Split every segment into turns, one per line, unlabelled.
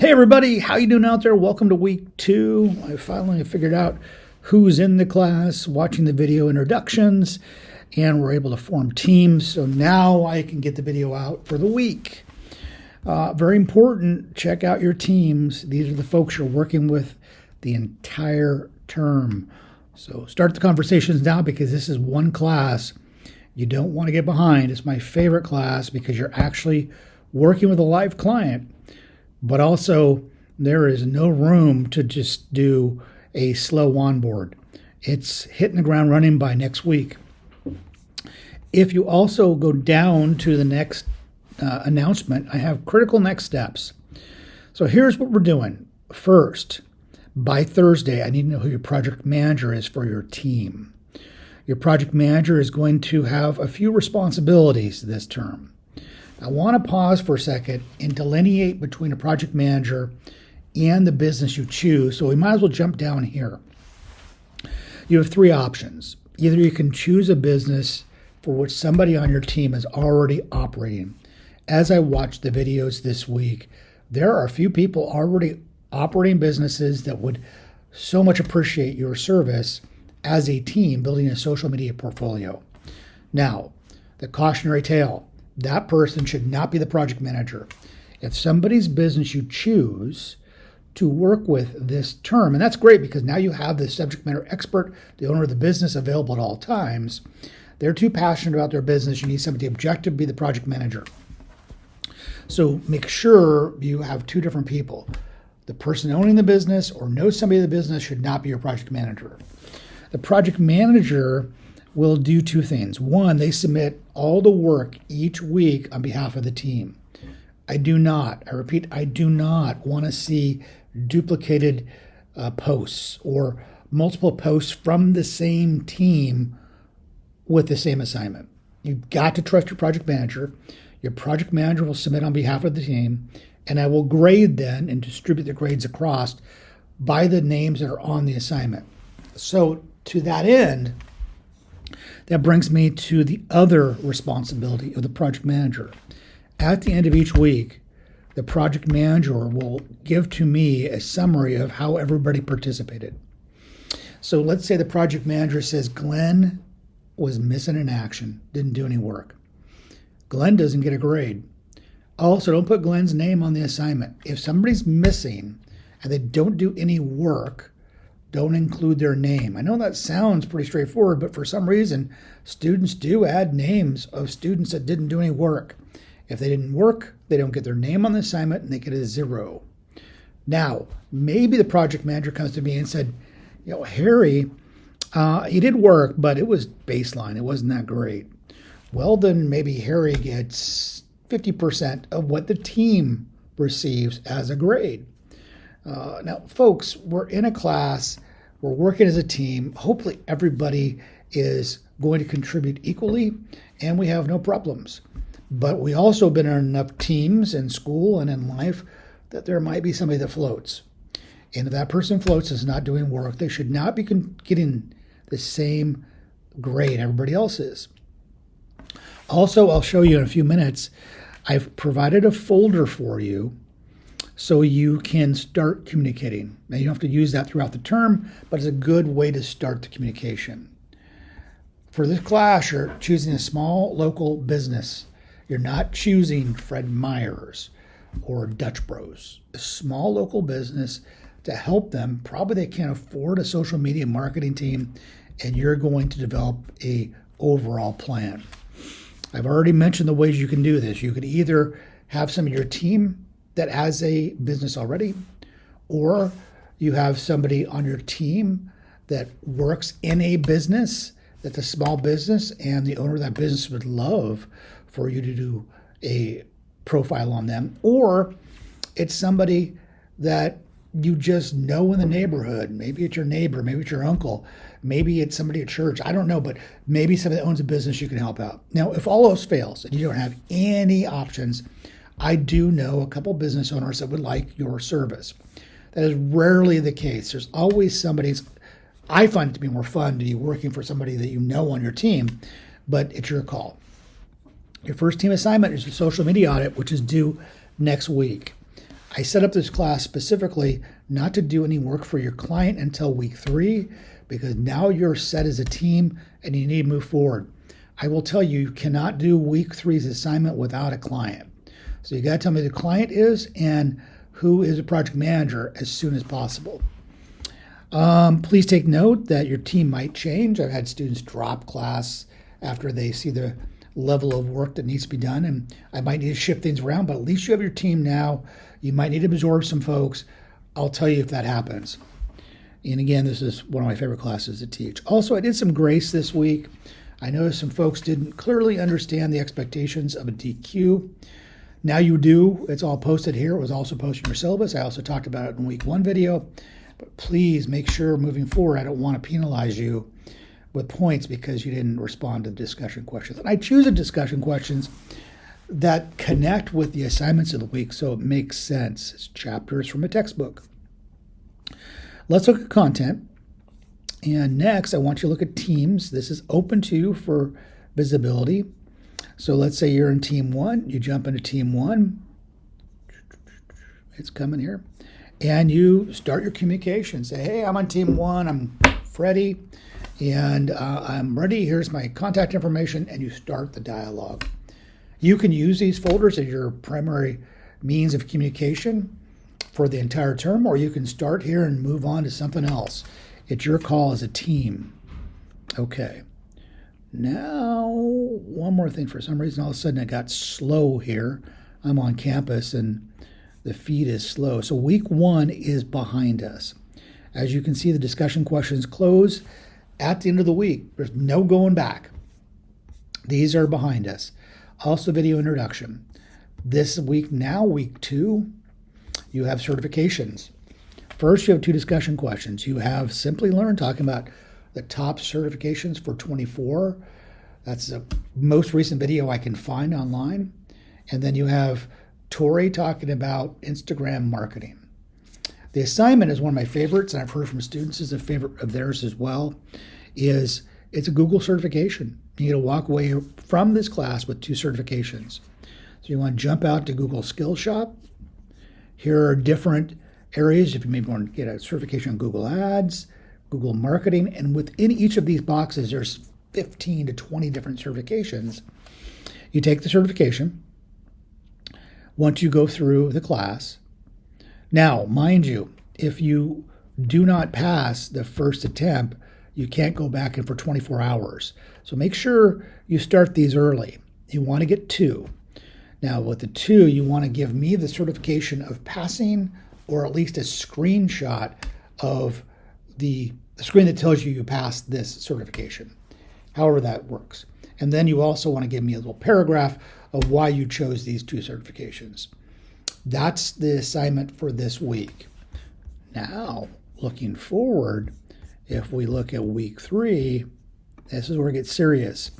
Hey everybody, how you doing out there? Welcome to week 2. I finally figured out who's in the class, watching the video introductions, and we're able to form teams. So now I can get the video out for the week. Very important, check out your teams. These are the folks you're working with the entire term. So start the conversations now because this is one class you don't want to get behind. It's my favorite class because you're actually working with a live client. But also, there is no room to just do a slow onboard. It's hitting the ground running by next week. If you also go down to the next announcement, I have critical next steps. So here's what we're doing. First, by Thursday, I need to know who your project manager is for your team. Your project manager is going to have a few responsibilities this term. I want to pause for a second and delineate between a project manager and the business you choose. So we might as well jump down here. You have 3 options. Either you can choose a business for which somebody on your team is already operating. As I watched the videos this week, there are a few people already operating businesses that would so much appreciate your service as a team building a social media portfolio. Now, the cautionary tale. That person should not be the project manager. If somebody's business you choose to work with this term, and that's great because now you have the subject matter expert, the owner of the business available at all times. They're too passionate about their business. You need somebody objective to be the project manager. So make sure you have 2 different people. The person owning the business or knows somebody in the business should not be your project manager. The project manager will do 2 things. 1, they submit all the work each week on behalf of the team. I do not want to see duplicated posts or multiple posts from the same team with the same assignment. You've got to trust your project manager. Your project manager will submit on behalf of the team, and I will grade then and distribute the grades across by the names that are on the assignment. So to that end, that brings me to the other responsibility of the project manager. At the end of each week, the project manager will give to me a summary of how everybody participated. So let's say the project manager says Glenn was missing in action, didn't do any work. Glenn doesn't get a grade. Also, don't put Glenn's name on the assignment. If somebody's missing and they don't do any work, don't include their name. I know that sounds pretty straightforward, but for some reason, students do add names of students that didn't do any work. If they didn't work, they don't get their name on the assignment and they get a 0. Now, maybe the project manager comes to me and said, Harry, he did work, but it was baseline. It wasn't that great. Well, then maybe Harry gets 50% of what the team receives as a grade. Now, folks, we're in a class, we're working as a team. Hopefully everybody is going to contribute equally, and we have no problems. But we also been in enough teams in school and in life that there might be somebody that floats. And if that person floats is not doing work, they should not be getting the same grade everybody else is. Also, I'll show you in a few minutes, I've provided a folder for you so you can start communicating. Now, you don't have to use that throughout the term, but it's a good way to start the communication. For this class, you're choosing a small local business. You're not choosing Fred Meyer's or Dutch Bros. A small local business to help them. Probably they can't afford a social media marketing team, and you're going to develop a overall plan. I've already mentioned the ways you can do this. You could either have some of your team that has a business already, or you have somebody on your team that works in a business that's a small business and the owner of that business would love for you to do a profile on them, or it's somebody that you just know in the neighborhood. Maybe it's your neighbor, maybe it's your uncle, maybe it's somebody at church. I don't know, but maybe somebody that owns a business you can help out. Now, if all else fails and you don't have any options, I do know a couple business owners that would like your service. That is rarely the case. There's always I find it to be more fun to be working for somebody that you know on your team, but it's your call. Your first team assignment is a social media audit, which is due next week. I set up this class specifically not to do any work for your client until week 3, because now you're set as a team and you need to move forward. I will tell you, you cannot do week 3's assignment without a client. So you got to tell me who the client is and who is a project manager as soon as possible. Please take note that your team might change. I've had students drop class after they see the level of work that needs to be done, and I might need to shift things around, but at least you have your team now. You might need to absorb some folks. I'll tell you if that happens. And again, this is one of my favorite classes to teach. Also, I did some grace this week. I noticed some folks didn't clearly understand the expectations of a DQ. Now you do. It's all posted here. It was also posted in your syllabus. I also talked about it in week 1 video. But please make sure moving forward, I don't want to penalize you with points because you didn't respond to the discussion questions. And I choose the discussion questions that connect with the assignments of the week so it makes sense. It's chapters from a textbook. Let's look at content. And next, I want you to look at teams. This is open to you for visibility. So let's say you're in team 1. You jump into team 1. It's coming here. And you start your communication. Say, hey, I'm on team 1. I'm Freddie. And I'm ready. Here's my contact information. And you start the dialogue. You can use these folders as your primary means of communication for the entire term, or you can start here and move on to something else. It's your call as a team. Okay. Now, one more thing. For some reason, all of a sudden it got slow here. I'm on campus and the feed is slow. So week 1 is behind us. As you can see, the discussion questions close at the end of the week. There's no going back. These are behind us. Also, video introduction. This week now, week 2, you have certifications. First, you have 2 discussion questions. You have Simply Learn, talking about the top certifications for 24. That's the most recent video I can find online. And then you have Tori talking about Instagram marketing. The assignment is one of my favorites, and I've heard from students is a favorite of theirs as well, it's a Google certification. You get to walk away from this class with 2 certifications. So you want to jump out to Google Skills Shop. Here are different areas. If you maybe want to get a certification on Google Ads, Google Marketing, and within each of these boxes, there's 15 to 20 different certifications. You take the certification once you go through the class. Now, mind you, if you do not pass the first attempt, you can't go back in for 24 hours. So make sure you start these early. You want to get 2. Now, with the 2, you want to give me the certification of passing, or at least a screenshot of the screen that tells you you passed this certification, however that works. And then you also want to give me a little paragraph of why you chose these 2 certifications. That's the assignment for this week. Now, looking forward, if we look at week 3, this is where it gets serious.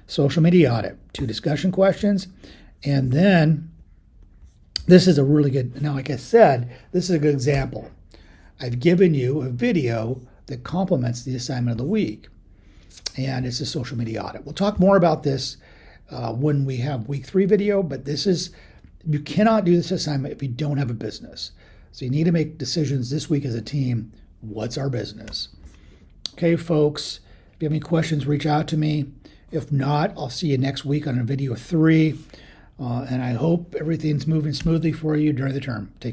Social media audit, 2 discussion questions, and then this is a really good, now like I said, this is a good example. I've given you a video that complements the assignment of the week, and it's a social media audit. We'll talk more about this when we have week 3 video, but you cannot do this assignment if you don't have a business. So you need to make decisions this week as a team. What's our business? Okay, folks, if you have any questions, reach out to me. If not, I'll see you next week on video 3. And I hope everything's moving smoothly for you during the term. Take care.